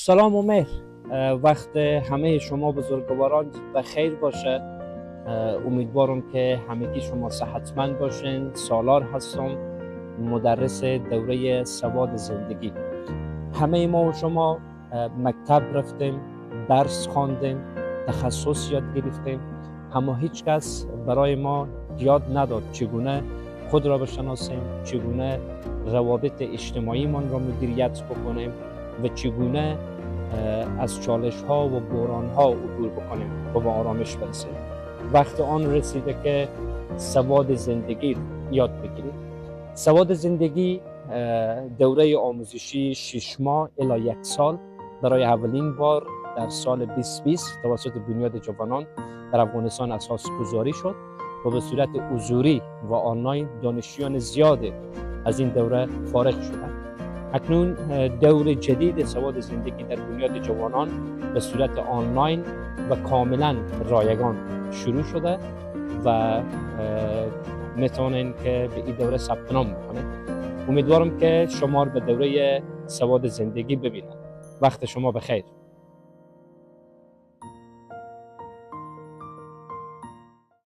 سلام و مهر. وقت همه شما بزرگواران بخیر باشه. امیدوارم که همگی شما صحتمند باشین. سالار هستم، مدرس دوره سواد زندگی. همه ما و شما مکتب رفتیم، درس خواندیم، تخصص یاد گرفتیم، اما هیچ کس برای ما یاد نداد چگونه خود را بشناسیم، چگونه روابط اجتماعی من را مدیریت بکنیم و چگونه از چالش ها و بحران ها عبور بکنیم و به آرامش برسیم. وقت آن رسیده که سواد زندگی یاد بگیرید. سواد زندگی دوره آموزشی 6 ماه الی 1 سال برای اولین بار در سال 2020 توسط بنیاد جوانان در افغانستان اساس گذاری شد و به صورت حضوری و آنلاین دانشجویان زیادی از این دوره فارغ شدند. اکنون دور جدید سواد زندگی در بنیاد جوانان به صورت آنلاین و کاملا رایگان شروع شده و میتونین که به این دوره ثبت نام بکنید. امیدوارم که شما رو به دوره سواد زندگی ببینید. وقت شما بخیر.